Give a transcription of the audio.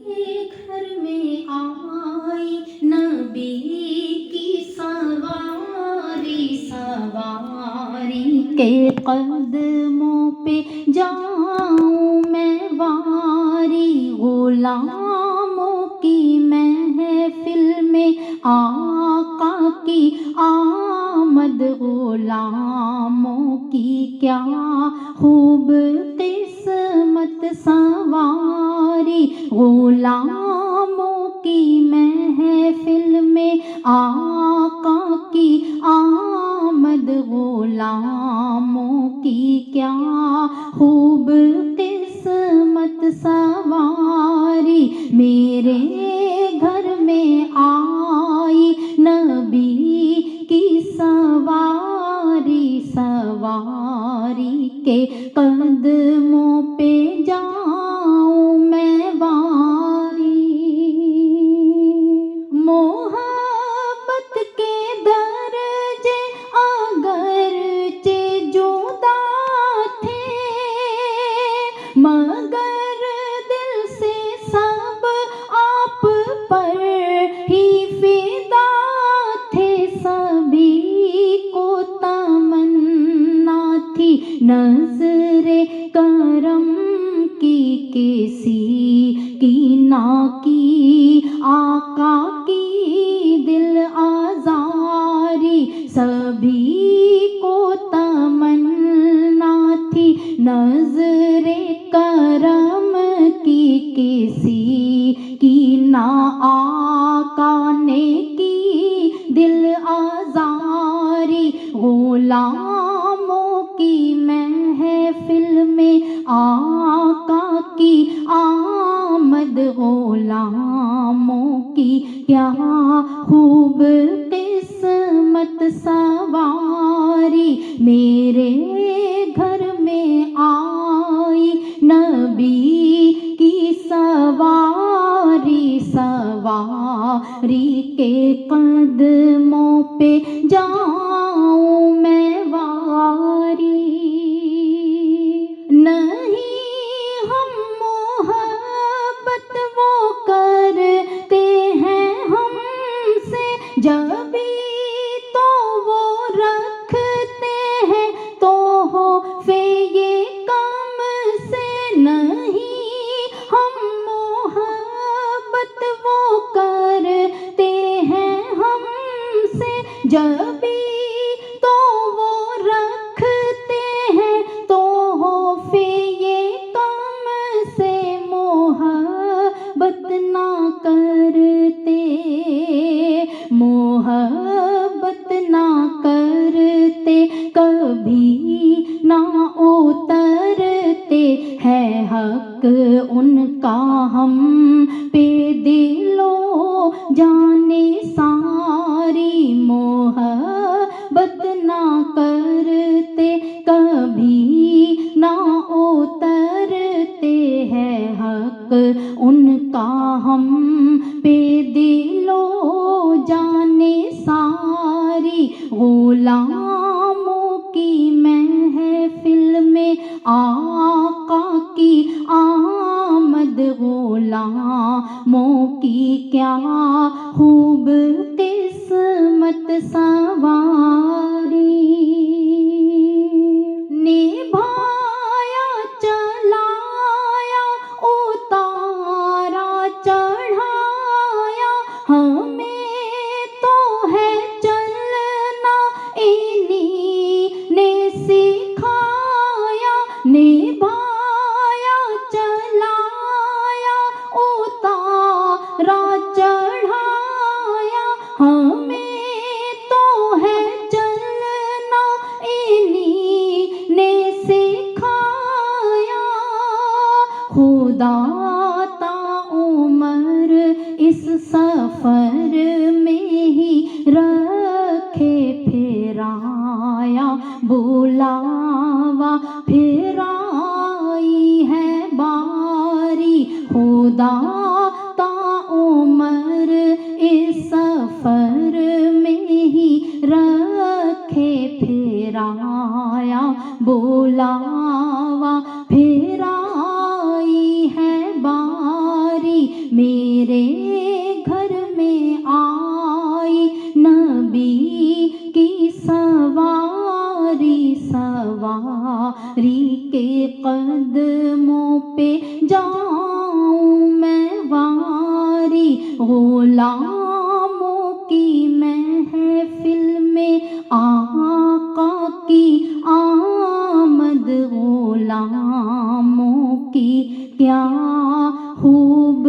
گھر میں آئی نبی کی سواری، سواری کے قدموں پہ جاؤں میں واری، غلاموں کی محفل میں آقا کی آمد، غلاموں کی کیا خوب قسمت سواری، غلاموں کی محفل میں آقا کی آمد، غلاموں کی کیا خوب قسمت سواری، میرے گھر میں آئی نبی کی سواری، سواری کے قدموں پہ جاؤں میں واری، محبت کے درجے اگرچہ جدا تھے، مگر دل سے سب آپ پر ہی فدا تھے، سبھی کو تمنا تھی نظر کرم کی، کسی کی نہ کی آقا کی دل آزاری، سبھی کو تمنا تھی نظر کرم کی، کسی کی نہ آقا نے کی دل آزاری، غلاموں کی محفل میں آقا کی آمد، غلاموں کی کیا خوب قسمت سواری، میرے گھر میں آئی نبی کی سواری، سواری کے قدموں پہ جاؤں میں واری، نہیں ہم محبت وہ کرتے ہیں ہم سے جبھی تو وہ رکھتے ہیں تحفے یہ کم سے، نہیں ہم محبت وہ کرتے ہیں ہم سے جبھی تو وہ رکھتے ہیں تحفے یہ کم سے، محبت نہ کرتے، محبت نہ کرتے کبھی نہ اترتے، ہے حق ان کا ہم پہ دل و جانے ساری، محبت نہ کرتے کبھی نہ اترتے، ہے حق ان کا ہم پہ دل و جانے ساری، غلاموں کی محفل میں آقا کی آمد، غلاموں کی کیا خوب قسمت سواری، نبھایا چلایا اتارا چڑھایا، ہمیں تو ہے چلنا انہی نے سکھایا، نبھایا چلایا اتارا چڑھایا، ہمیں تو ہے چلنا انہی نے سکھایا، خدا تا عمر اس سفر میں ہی رکھے، پھرایا بلاوا پھرائی ہے باری، خدا تا عمر اس سفر میں ہی رکھے، پھرایا بلاوا پھرائی ہے باری، غلاموں کی محفل میں آقا کی آمد، غلاموں کی کیا خوب